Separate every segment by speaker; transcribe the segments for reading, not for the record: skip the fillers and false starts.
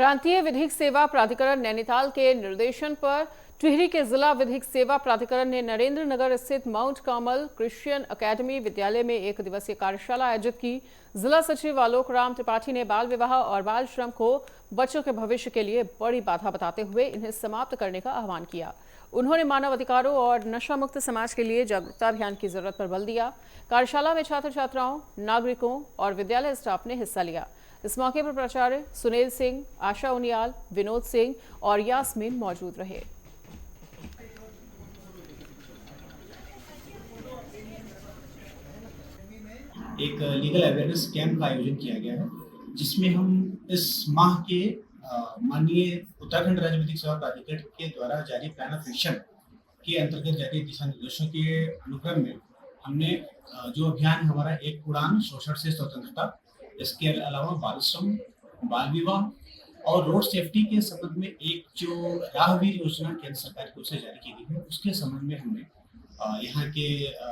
Speaker 1: प्रांतीय विधिक सेवा प्राधिकरण नैनीताल के निर्देशन पर टिहरी के जिला विधिक सेवा प्राधिकरण ने नरेंद्र नगर स्थित माउंट कार्मल क्रिश्चियन अकेडमी विद्यालय में एक दिवसीय कार्यशाला आयोजित की। जिला सचिव आलोक राम त्रिपाठी ने बाल विवाह और बाल श्रम को बच्चों के भविष्य के लिए बड़ी बाधा बताते हुए इन्हें समाप्त करने का आह्वान किया। उन्होंने मानव अधिकारों और नशा मुक्त समाज के लिए जागरूकता अभियान की जरूरत पर बल दिया। कार्यशाला में छात्र छात्राओं, नागरिकों और विद्यालय स्टाफ ने हिस्सा लिया। इस मौके पर प्राचार्य सुनील सिंह, आशा उनियाल, विनोद सिंह और यास्मीन मौजूद रहे।
Speaker 2: एक लीगल अवेयरनेस कैंप का आयोजन किया गया है, जिसमें हम इस माह के माननीय उत्तराखंड राज्य विधिक सेवा प्राधिकरण के द्वारा जारी प्लान ऑफ एक्शन के अंतर्गत जारी दिशा निर्देशों के अनुक्रम में हमने जो अभियान हमारा एक उड़ान शोषण से स्वतंत्रता, इसके अलावा बाल श्रम, बाल विवाह और रोड सेफ्टी के संबंध में एक जो राहवीर योजना केंद्र सरकार की ओर से जारी की गई है, उसके संबंध में हमने यहाँ के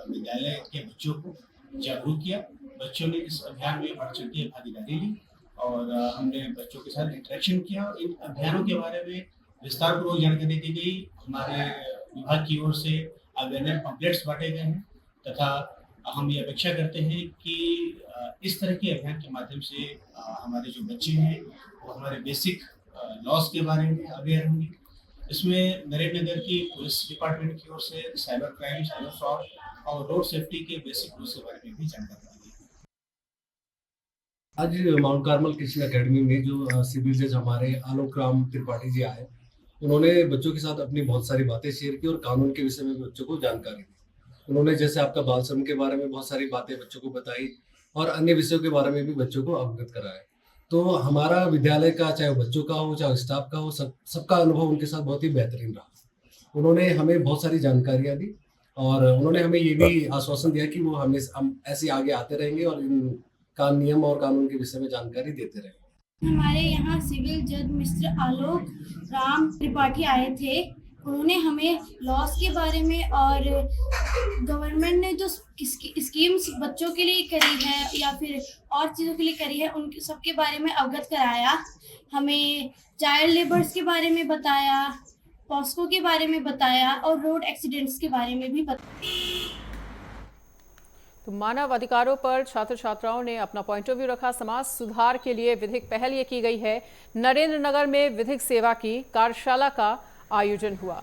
Speaker 2: विद्यालय के बच्चों को जागरूक किया। बच्चों ने इस अभियान में बढ़ चढ़ के भागीदारी ली और हमने बच्चों के साथ इंटरेक्शन किया और इन अभियानों के बारे में विस्तार पूर्वक जानकारी दी गई। हमारे विभाग की ओर से अवेयरनेस पम्पलेट्स बांटे गए हैं तथा हम ये अपेक्षा करते हैं कि इस तरह के अभियान के माध्यम से हमारे जो बच्चे हैं वो हमारे बेसिक लॉज के बारे में अवेयर होंगे। इसमें नरेंद्र नगर की पुलिस डिपार्टमेंट की ओर से साइबर क्राइम, साइबर फ्रॉड और रोड सेफ्टी के बेसिक रूल्स के बारे में भी जानकारी दी।
Speaker 3: आज माउंट कार्मल क्रिश्चियन अकेडमी में जो सिविल जज हमारे आलोक राम त्रिपाठी जी आए, उन्होंने बच्चों के साथ अपनी बहुत सारी बातें शेयर की और कानून के विषय में बच्चों को जानकारी दी। उन्होंने जैसे आपका बाल श्रम के बारे में बहुत सारी बातें बच्चों को बताई और अन्य विषयों के बारे में भी बच्चों को अवगत कराया। तो हमारा विद्यालय का, चाहे बच्चों का हो चाहे स्टाफ का हो, सबका अनुभव उनके साथ बहुत ही बेहतरीन रहा। उन्होंने हमें बहुत सारी जानकारियां दी और उन्होंने हमें ये भी आश्वासन दिया कि वो हम ऐसे आगे आते रहेंगे और इनका नियम और कानून के विषय में जानकारी देते रहेंगे।
Speaker 4: हमारे यहाँ सिविल जज मिस्टर आलोक राम त्रिपाठी आए थे। उन्होंने हमें लॉस के बारे में और गवर्नमेंट ने जो स्कीम्स बच्चों के लिए करी है या फिर और चीज़ों के लिए करी है, उनके सबके बारे में अवगत कराया। हमें चाइल्ड लेबर्स के बारे में बताया, पॉस्को के बारे में बताया और रोड एक्सीडेंट्स के बारे में भी बताया।
Speaker 1: तो मानव अधिकारों पर छात्र छात्राओं ने अपना पॉइंट ऑफ व्यू रखा। समाज सुधार के लिए विधिक पहल ये की गई है। नरेंद्र नगर में विधिक सेवा की कार्यशाला का आयोजन हुआ।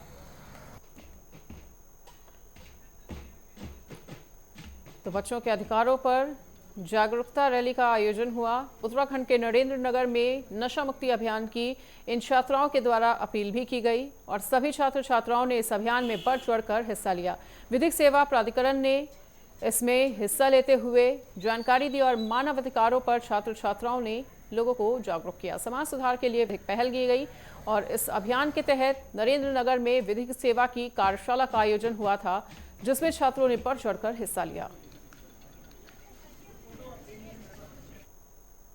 Speaker 1: तो बच्चों के अधिकारों पर जागरूकता रैली का आयोजन हुआ। उत्तराखंड के नरेंद्र नगर में नशा मुक्ति अभियान की इन छात्राओं के द्वारा अपील भी की गई और सभी छात्र छात्राओं ने इस अभियान में बढ़ चढ़कर हिस्सा लिया। विधिक सेवा प्राधिकरण ने इसमें हिस्सा लेते हुए जानकारी दी और मानव अधिकारों पर छात्र छात्राओं ने लोगों को जागरूक किया। समाज सुधार के लिए विधिक पहल की गई और इस अभियान के तहत नरेंद्र नगर में विधिक सेवा की कार्यशाला का आयोजन हुआ था, जिसमें छात्रों ने बढ़ चढ़कर हिस्सा लिया।